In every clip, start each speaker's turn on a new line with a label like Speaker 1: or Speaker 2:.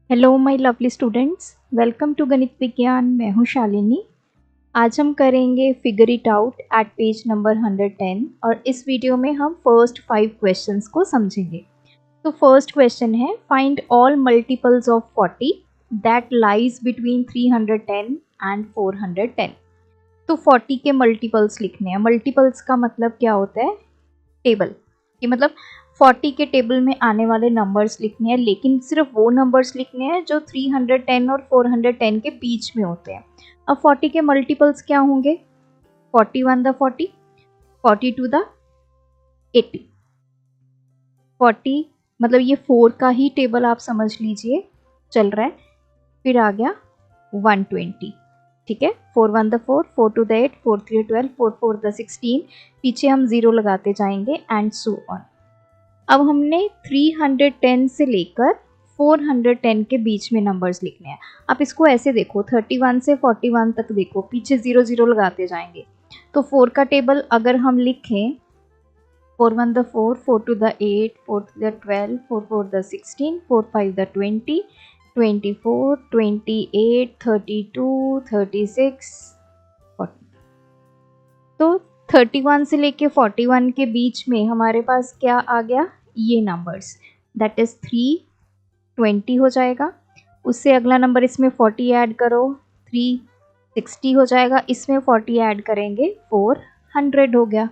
Speaker 1: Hello my lovely students, welcome to Ganit Vigyan. मैं हूँ शालिनी। आज हम करेंगे figure it out at page number 110 और इस वीडियो में हम फर्स्ट 5 क्वेश्चंस को समझेंगे। तो फर्स्ट क्वेश्चन है, find all multiples of 40 that lies between 310 and 410। तो 40 के मल्टीपल्स लिखने हैं। मल्टीपल्स का मतलब क्या होता है? टेबल कि मतलब 40 के टेबल में आने वाले नंबर्स लिखने हैं, लेकिन सिर्फ वो नंबर्स लिखने हैं जो 310 और 410 के बीच में होते हैं। अब 40 के मल्टीपल्स क्या होंगे? 41 द 40, 42 द 80। 40 मतलब ये 4 का ही टेबल आप समझ लीजिए चल रहा है। फिर आ गया 120, ठीक है। 4 1 द 4, 4 2 द 8, 4 3 12, 4 4 द 16। पीछे हम 0 लगाते जाएंगे एंड सो ऑन। अब हमने 310 से लेकर 410 के बीच में नंबर्स लिखने हैं। आप इसको ऐसे देखो, 31 से 41 तक देखो, पीछे 0 0 लगाते जाएंगे। तो 4 का टेबल अगर हम लिखें, 4 1 the 4, 4 2 the 8, 4 3 the 12, 4 4 the 16, 4 5 the 20, 24, 28, 32, 36, 40। तो 31 से लेके 41 के बीच में हमारे पास क्या आ गया? ये नंबर्स, दैट इज 320 हो जाएगा। उससे अगला नंबर इसमें 40 ऐड करो, 360 हो जाएगा। इसमें 40 ऐड करेंगे, 400 हो गया।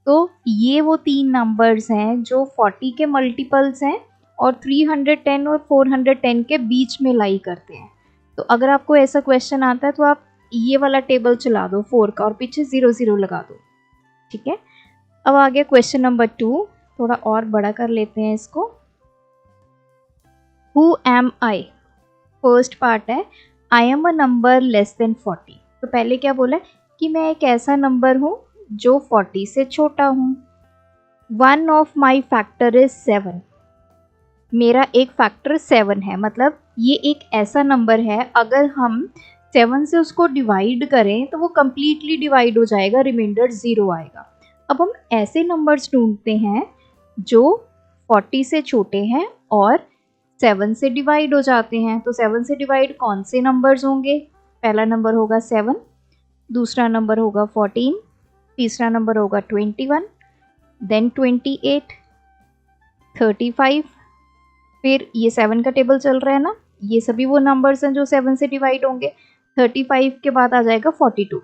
Speaker 1: तो ये वो 3 नंबर्स हैं जो 40 के मल्टीपल्स हैं और 310 और 410 के बीच में लाई करते हैं। तो अगर आपको ऐसा क्वेश्चन आता है तो आप ये वाला टेबल चला दो 4 का और पीछे 0 0 लगा दो, ठीक है। अब आ गया क्वेश्चन नंबर 2, थोड़ा और बड़ा कर लेते हैं इसको। Who am I, first part है, I am a number less than 40। तो पहले क्या बोला है कि मैं एक ऐसा नंबर हूं जो 40 से छोटा हूं। One of my factor is 7, मेरा एक फैक्टर 7 है। मतलब ये एक ऐसा नंबर है, अगर हम 7 से उसको डिवाइड करें तो वो कंप्लीटली डिवाइड हो जाएगा, रिमाइंडर 0 आएगा। अब हम ऐसे नंबर्स ढूंढते हैं जो 40 से छोटे हैं और 7 से डिवाइड हो जाते हैं। तो 7 से डिवाइड कौन से नंबर्स होंगे? पहला नंबर होगा 7, दूसरा नंबर होगा 14, तीसरा नंबर होगा 21, देन 28, 35। फिर ये 7 का टेबल चल रहा है ना, ये सभी वो नंबर्स हैं जो 7 से डिवाइड होंगे। 35 के बाद आ जाएगा 42,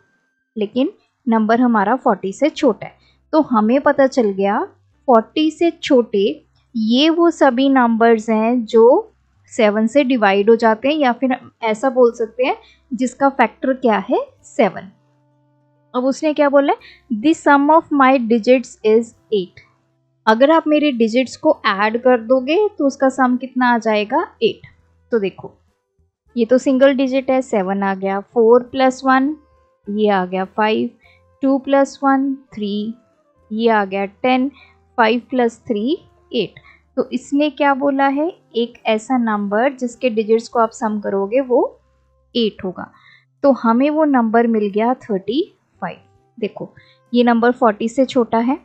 Speaker 1: लेकिन नंबर हमारा 40 से छोटा है। तो हमें पता चल गया 40 से छोटे ये वो सभी नंबर्स हैं जो 7 से डिवाइड हो जाते हैं, या फिर ऐसा बोल सकते हैं जिसका फैक्टर क्या है? 7। अब उसने क्या बोला है? The sum of my digits is 8। अगर आप मेरे डिजिट्स को ऐड कर दोगे तो उसका सम कितना आ जाएगा? 8। तो देखो, ये तो सिंगल डिजिट है, 7 आ गया, 4 + 1 ये आ गया 5, 2 + 1 3 ये आ गया 10, 5 + 3 8। तो इसने क्या बोला है? एक ऐसा नंबर जिसके डिजिट्स को आप सम करोगे वो 8 होगा। तो हमें वो नंबर मिल गया 35। देखो, ये नंबर 40 से छोटा है।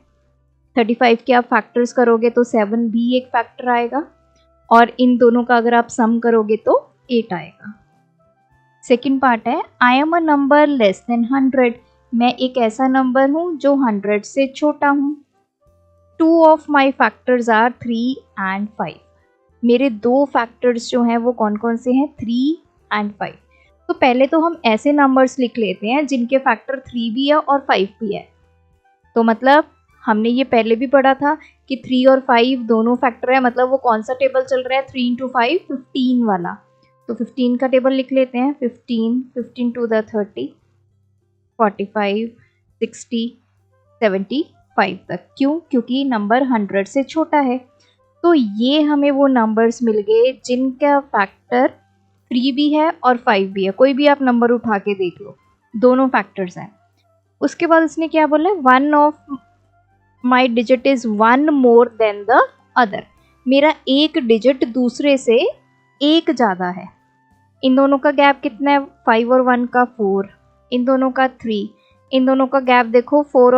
Speaker 1: 35 के आप फैक्टर्स करोगे तो 7 भी एक फैक्टर आएगा, और इन दोनों का अगर आप सम करोगे तो 8 आएगा। सेकेंड पार्ट है, I am a number less then 100। मैं एक ऐसा नंबर हूं जो 100 से छोटा हूं। 2 of my factors are 3 and 5। मेरे 2 फैक्टर्स जो हैं वो कौन कौन से हैं? 3 एंड 5। तो पहले तो हम ऐसे नंबर्स लिख लेते हैं जिनके फैक्टर 3 भी है और 5 भी है। तो मतलब हमने ये पहले भी पढ़ा था कि 3 और 5 दोनों फैक्टर है, मतलब वो कौन सा टेबल चल रहा है? 3 × 5 15 वाला। तो 15 का टेबल लिख लेते हैं। 15, 15 2 द 30, 45, 60, 75 तक। क्यों? क्योंकि नंबर 100 से छोटा है। तो ये हमें वो नंबर्स मिल गए जिनका फैक्टर 3 भी है और 5 भी है। कोई भी आप नंबर उठा के देख लो, दोनों फैक्टर्स हैं। उसके बाद इसने क्या बोला? One of my digit is 1 more than the other. मेरा एक डिजिट दूसरे से एक ज़्यादा है। इन दोनों का गैप कितना है? 5 और 1 का 4, इन दोनों का 3, इन दोनों का गैप देखो 4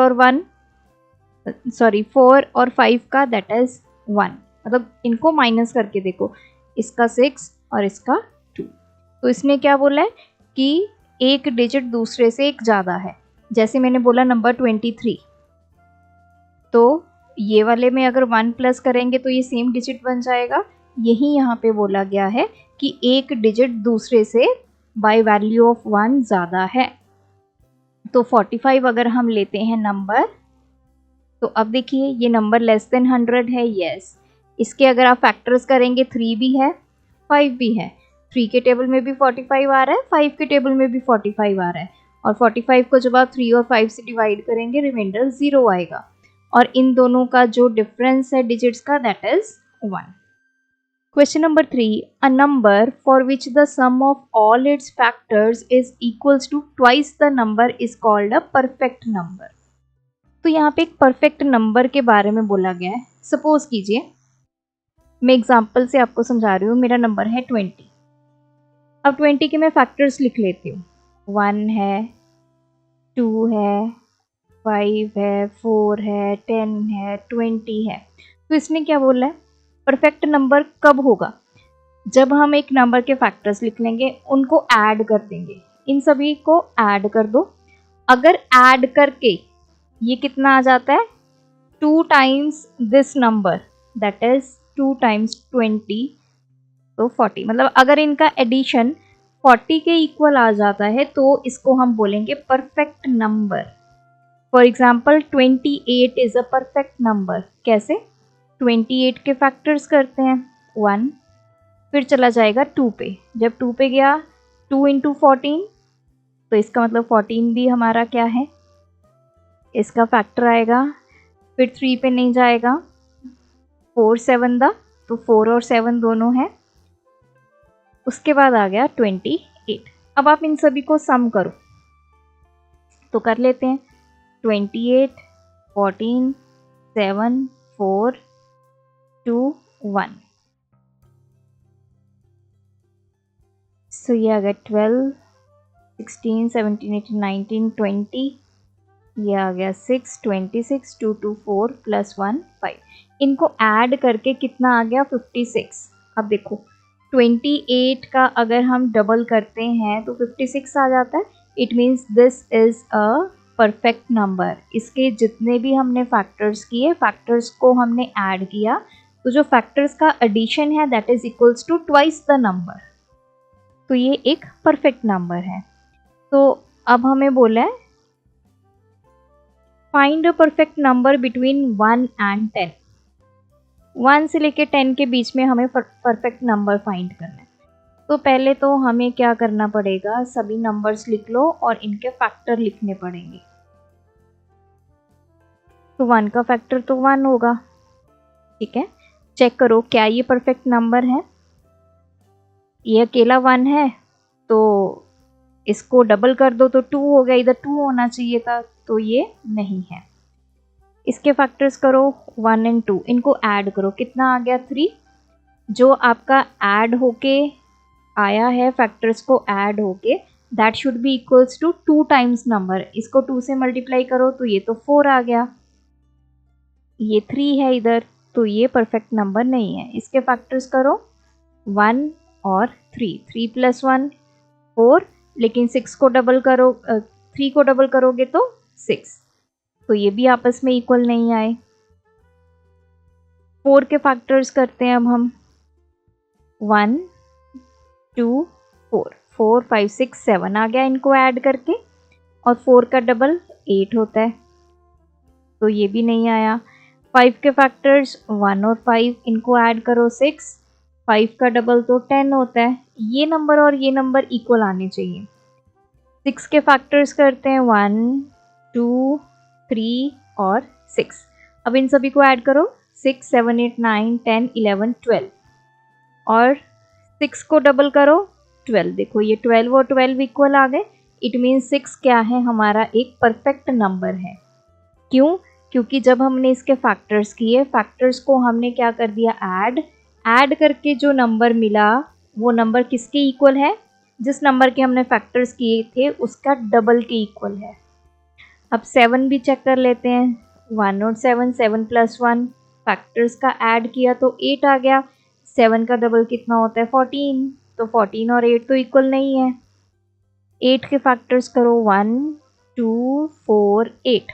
Speaker 1: और 5 का, दैट इज 1। मतलब इनको माइनस करके देखो, इसका 6, और इसका 2। तो इसने क्या बोला है कि एक डिजिट दूसरे से एक ज़्यादा है। जैसे मैंने बोला नंबर 23, तो ये वाले में अगर 1 प्लस करेंगे तो ये सेम डिजिट बन जाएगा। यही यहाँ पे बोला गया है कि एक डिजिट दूसरे से बाय वैल्यू ऑफ 1 ज़्यादा है। तो 45 अगर हम लेते हैं नंबर, तो अब देखिए ये नंबर लेस देन 100 है, यस। इसके अगर आप फैक्टर्स करेंगे 3 भी है 5 भी है। 3 के टेबल में भी 45 आ रहा है, 5 के टेबल में भी 45 आ रहा है, और 45 को जब आप 3 और 5 से डिवाइड करेंगे रिमाइंडर 0 आएगा, और इन दोनों का जो डिफरेंस है डिजिट्स का that is 1। Question number 3. A number for which the sum of all its factors is equals to twice the number is called a perfect number. तो यहाँ पे एक परफेक्ट नंबर के बारे में बोला गया है। सपोज कीजिए, मैं एग्जांपल से आपको समझा रही हूँ। मेरा नंबर है 20। अब 20 के मैं फैक्टर्स लिख लेती हूँ। 1 है, 2 है, 5 है, 4 है, 10 है, 20 है। तो इसने क्या बोला है, परफेक्ट नंबर कब होगा? जब हम एक नंबर के फैक्टर्स लिख लेंगे, उनको ऐड कर देंगे, इन सभी को ऐड कर दो। अगर ऐड करके ये कितना आ जाता है, 2 times this number that is 2 times 20, तो 40। मतलब अगर इनका एडिशन 40 के इक्वल आ जाता है तो इसको हम बोलेंगे perfect number. For example 28 is a perfect number. कैसे? 28 के फैक्टर्स करते हैं 1, फिर चला जाएगा 2 पे। जब 2 पे गया 2 इंटू 14, तो इसका मतलब 14 भी हमारा क्या है, इसका फैक्टर आएगा। फिर 3 पे नहीं जाएगा, 4 7 दा, तो 4 और 7 दोनों है। उसके बाद आ गया 28। अब आप इन सभी को सम करो, तो कर लेते हैं। 28, 14, 7, 4, 2, 1। सो ये आ गया 12, 16, 17, 18, 19, 20। ये आ गया 6, 26, 2, 2, 4 प्लस 1, 5। इनको ऐड करके कितना आ गया, 56। अब देखो 28 का अगर हम डबल करते हैं तो 56 आ जाता है। It means this is a perfect number. इसके जितने भी हमने फैक्टर्स किए, फैक्टर्स को हमने ऐड किया, तो जो फैक्टर्स का एडिशन है that is equals to twice the number. तो ये एक परफेक्ट नंबर है। तो अब हमें बोला है find a perfect number between 1 and 10। 1 से लेके 10 के बीच में हमें परफेक्ट नंबर फाइंड करना है। तो पहले तो हमें क्या करना पड़ेगा, सभी नंबर्स लिख लो और इनके फैक्टर लिखने पड़ेंगे। तो 1 का फैक्टर तो 1 होगा, ठीक है। चेक करो क्या ये परफेक्ट नंबर है। ये अकेला 1 है, तो इसको डबल कर दो तो 2 हो गया, इधर 2 होना चाहिए था, तो ये नहीं है। इसके फैक्टर्स करो 1 एंड 2, इनको ऐड करो, कितना आ गया 3। जो आपका ऐड होके आया है, फैक्टर्स को ऐड होके, that should be equals to 2 times number. इसको 2 से मल्टीप्लाई करो तो ये तो 4 आ गया, ये 3 है इधर, तो ये परफेक्ट नंबर नहीं है। इसके फैक्टर्स करो 1 और 3, 3 प्लस 1 4, लेकिन 6 को डबल करो, 3 को डबल करोगे तो 6, तो ये भी आपस में इक्वल नहीं आए। 4 के फैक्टर्स करते हैं अब हम 1 2 4, 4 5 6 7 आ गया इनको ऐड करके, और 4 का डबल 8 होता है, तो ये भी नहीं आया। 5 के फैक्टर्स 1 और 5, इनको ऐड करो 6, 5 का डबल तो 10 होता है। ये नंबर और ये नंबर इक्वल आने चाहिए। 6 के फैक्टर्स करते हैं 1 2 3 और 6। अब इन सभी को ऐड करो 6 7 8 9 10 11 12, और 6 को डबल करो 12। देखो ये 12 और 12 इक्वल आ गए। इट मीन्स 6 क्या है, हमारा एक परफेक्ट नंबर है। क्यों? क्योंकि जब हमने इसके फैक्टर्स किए, फैक्टर्स को हमने क्या कर दिया, ऐड करके जो नंबर मिला वो नंबर किसके इक्वल है, जिस नंबर के हमने फैक्टर्स किए थे उसका डबल के इक्वल है। अब 7 भी चेक कर लेते हैं। 1 और 7, 7 प्लस 1, फैक्टर्स का ऐड किया तो 8 आ गया। 7 का डबल कितना होता है, 14, तो 14 और 8 तो इक्वल नहीं है। 8 के फैक्टर्स करो 1 2 4 8,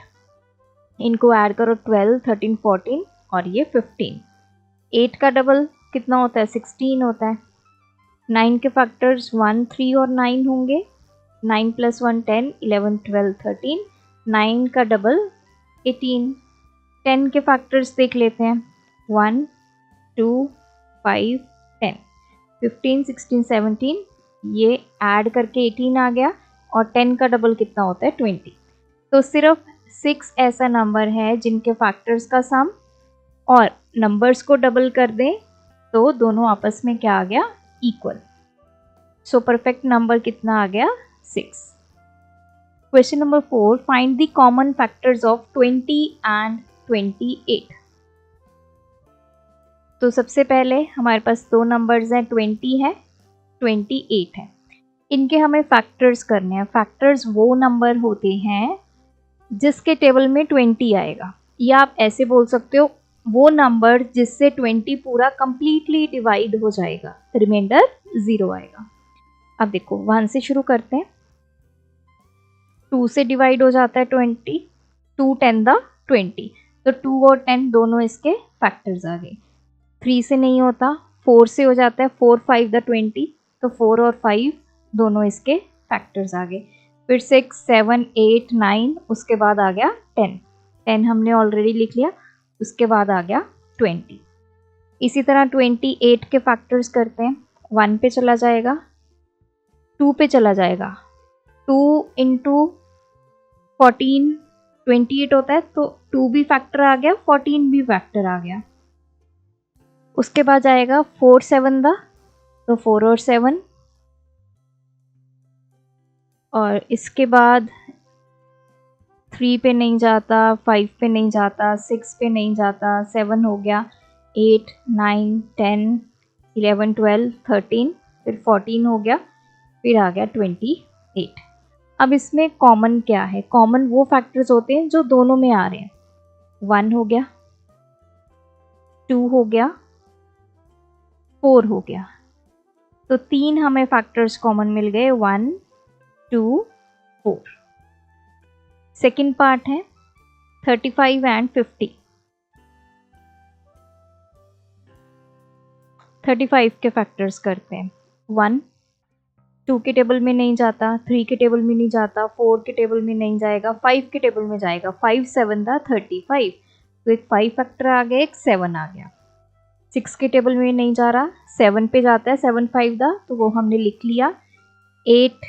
Speaker 1: इनको ऐड करो 12 13 14 और ये 15। 8 का डबल कितना होता है 16 होता है। 9 के फैक्टर्स 1 3 और 9 होंगे। 9 + 1 10 11 12 13, 9 का डबल 18। 10 के फैक्टर्स देख लेते हैं 1 2 5 10 15 16 17, ये ऐड करके 18 आ गया और 10 का डबल कितना होता है 20। तो सिर्फ 6 ऐसा नंबर है जिनके फैक्टर्स का सम और नंबर्स को डबल कर दें तो दोनों आपस में क्या आ गया इक्वल। सो परफेक्ट नंबर कितना आ गया 6। Question number 4, find the common factors of 20 and 28। तो सबसे पहले हमारे पास दो नंबर्स हैं, 20 है 28 है। इनके हमें फैक्टर्स करने हैं। फैक्टर्स वो नंबर होते हैं जिसके टेबल में 20 आएगा, या आप ऐसे बोल सकते हो वो नंबर जिससे 20 पूरा कंप्लीटली डिवाइड हो जाएगा, रिमाइंडर 0 आएगा। अब देखो 1 से शुरू करते हैं। 2 से डिवाइड हो जाता है 20, 2 10 द 20, तो 2 और 10 दोनों इसके फैक्टर्स आ गए। 3 से नहीं होता, 4 से हो जाता है, 4 5 द 20, तो 4 और 5 दोनों इसके फैक्टर्स आ गए। फिर 6 7 8 9, उसके बाद आ गया 10, 10 हमने ऑलरेडी लिख लिया, उसके बाद आ गया 20। इसी तरह 28 के फैक्टर्स करते हैं। 1 पे चला जाएगा, 2 पे चला जाएगा, 2 इंटू 14 28 होता है, तो 2 भी फैक्टर आ गया, 14 भी फैक्टर आ गया। उसके बाद आएगा 4 7 दा, तो 4 और 7, और इसके बाद 3 पे नहीं जाता, 5 पे नहीं जाता, 6 पे नहीं जाता, 7 हो गया, 8 9 10 11 12 13, फिर 14 हो गया, फिर आ गया 28। अब इसमें कॉमन क्या है? कॉमन वो फैक्टर्स होते हैं जो दोनों में आ रहे हैं। 1 हो गया, 2 हो गया, 4 हो गया, तो 3 हमें फैक्टर्स कॉमन मिल गए, 1 2 4। सेकेंड पार्ट है 35 एंड 50। 35 के फैक्टर्स करते हैं। 1 2 के टेबल में नहीं जाता, 3 के टेबल में नहीं जाता, 4 के टेबल में नहीं जाएगा, 5 के टेबल में जाएगा। 5 7 दा 35, तो एक 5 फैक्टर आ गया, एक 7 आ गया। 6 के टेबल में नहीं जा रहा, 7 पे जाता है, 7 5 दा, तो वो हमने लिख लिया। 8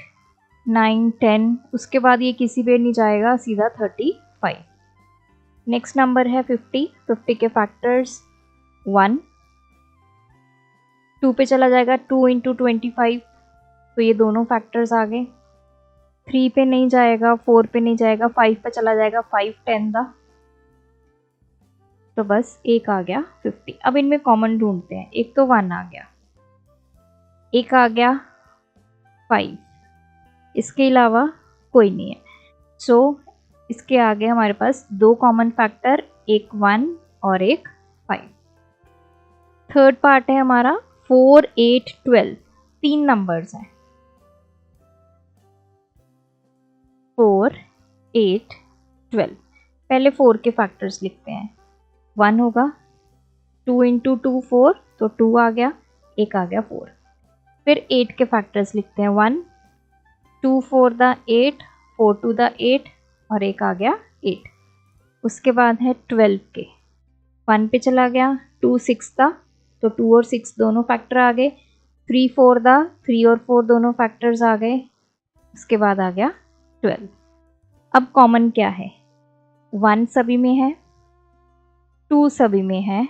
Speaker 1: 9 10, उसके बाद ये किसी पे नहीं जाएगा, सीधा 35। नेक्स्ट नंबर है 50। 50 के फैक्टर्स 1, 2 पे चला जाएगा, 2 इंटू 25, तो ये दोनों फैक्टर्स आ गए। 3 पे नहीं जाएगा, 4 पे नहीं जाएगा, 5 पे चला जाएगा, 5 10 दा, तो बस एक आ गया 50। अब इनमें कॉमन ढूंढते हैं। एक तो 1 आ गया, एक आ गया 5, इसके अलावा कोई नहीं है। सो इसके आगे हमारे पास दो कॉमन फैक्टर, एक 1 और एक 5। थर्ड पार्ट है हमारा 4 8 12। 3 नंबर्स हैं, 4 8 12। पहले 4 के फैक्टर्स लिखते हैं। 1 होगा, 2 इंटू 2 4, तो 2 आ गया, एक आ गया 4। फिर 8 के फैक्टर्स लिखते हैं। 1 2 4 दा 8, 4 2 दा 8, और एक आ गया 8। उसके बाद है 12 के। 1 पे चला गया, 2 6 दा, तो 2 और 6 दोनों फैक्टर आ गए। 3 4 दा, 3 और 4 दोनों फैक्टर्स आ गए। उसके बाद आ गया 12। अब कॉमन क्या है? 1 सभी में है, 2 सभी में है,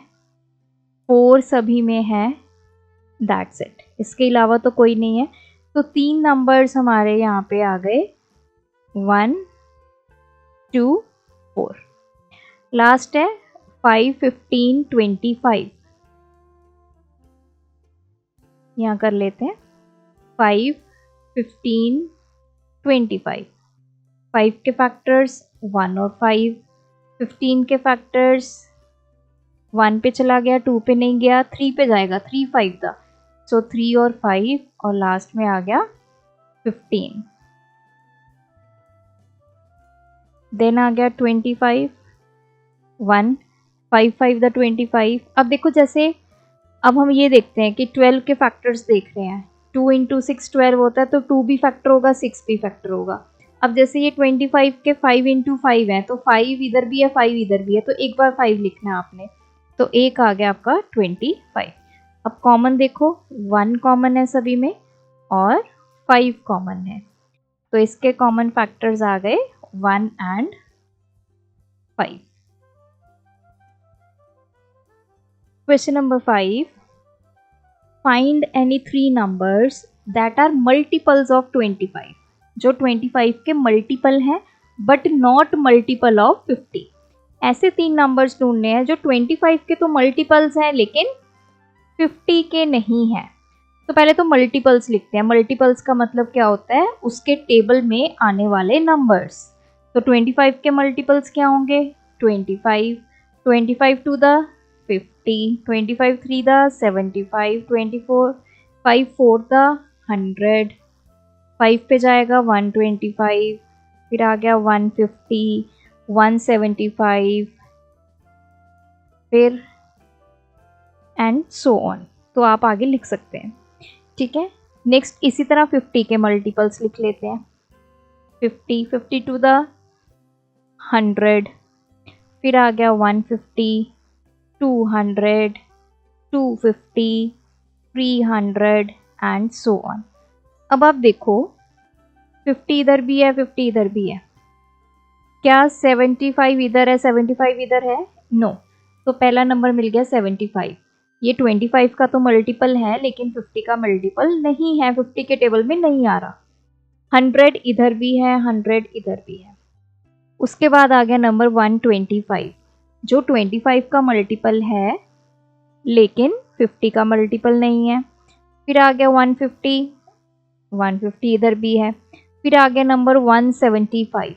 Speaker 1: 4 सभी में है, दैट्स इट। इसके अलावा तो कोई नहीं है। तो 3 नंबर्स हमारे यहाँ पे आ गए, 1 2 4। लास्ट है 5 15 25। यहाँ कर लेते हैं 5 15 25। 5 के फैक्टर्स 1 और 5। 15 के फैक्टर्स 1 पे चला गया, 2 पे नहीं गया, 3 पे जाएगा, 3 5 दा, सो 3 और 5 और लास्ट में आ गया 15। देन आ गया 25, 1, 5 5 द 25। अब देखो जैसे अब हम ये देखते हैं कि 12 के फैक्टर्स देख रहे हैं। 2 इंटू 6 12 होता है, तो 2 भी फैक्टर होगा, 6 भी फैक्टर होगा। अब जैसे ये 25 के 5 इंटू 5 है, तो 5 इधर भी है 5 इधर भी है, तो एक बार 5 लिखना है आपने, तो एक आ गया आपका 25। अब कॉमन देखो, 1 कॉमन है सभी में और 5 कॉमन है, तो इसके कॉमन फैक्टर्स आ गए 1 and 5। Question number 5, find any 3 numbers that are multiples of 25, जो 25 के मल्टीपल हैं बट नॉट मल्टीपल ऑफ 50। ऐसे 3 नंबर्स ढूंढने हैं जो 25 के तो मल्टीपल्स हैं लेकिन 50 के नहीं हैं। तो पहले तो मल्टीपल्स लिखते हैं। मल्टीपल्स का मतलब क्या होता है, उसके टेबल में आने वाले नंबर्स। तो 25 के मल्टीपल्स क्या होंगे, 25, 25 टू द 50, 25 3 द 75, 24 5 4 द 100, 5 पे जाएगा 125, फिर आ गया 150, 175, फिर एंड सो ऑन। तो आप आगे लिख सकते हैं, ठीक है। नेक्स्ट इसी तरह 50 के मल्टीपल्स लिख लेते हैं। 50, 50 टू द 100, फिर आ गया 150, 200, 250, 300 एंड सो ऑन। अब आप देखो 50 इधर भी है 50 इधर भी है, क्या 75 इधर है 75 इधर है, नो। तो पहला नंबर मिल गया 75। ये 25 का तो मल्टीपल है लेकिन 50 का मल्टीपल नहीं है, 50 के टेबल में नहीं आ रहा। 100 इधर भी है 100 इधर भी है। उसके बाद आ गया नंबर 125, जो 25 का मल्टीपल है लेकिन 50 का मल्टीपल नहीं है। फिर आ गया 150, 150 इधर भी है। फिर आ गया नंबर 175,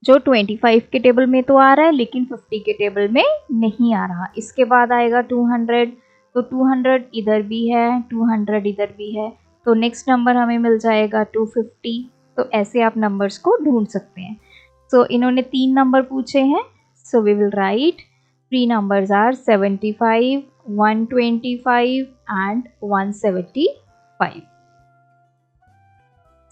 Speaker 1: जो 25 के टेबल में तो आ रहा है लेकिन 50 के टेबल में नहीं आ रहा। इसके बाद आएगा 200, तो 200 इधर भी है 200 इधर भी है, तो नेक्स्ट नंबर हमें मिल जाएगा 250। तो ऐसे आप नंबर्स को ढूंढ सकते हैं। सो इन्होंने 3 नंबर पूछे हैं, so we will write 3 numbers are 75, 125 and 175।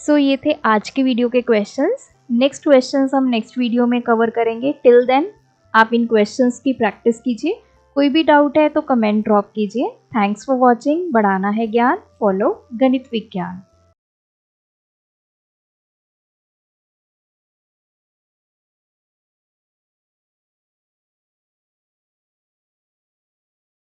Speaker 1: So ये थे आज के वीडियो के क्वेश्चंस। नेक्स्ट क्वेश्चंस हम नेक्स्ट वीडियो में कवर करेंगे। टिल देन आप इन क्वेश्चंस की प्रैक्टिस कीजिए। कोई भी डाउट है तो कमेंट ड्रॉप कीजिए। Thanks for watching. बढ़ाना है ज्ञान, फॉलो गणित विज्ञान।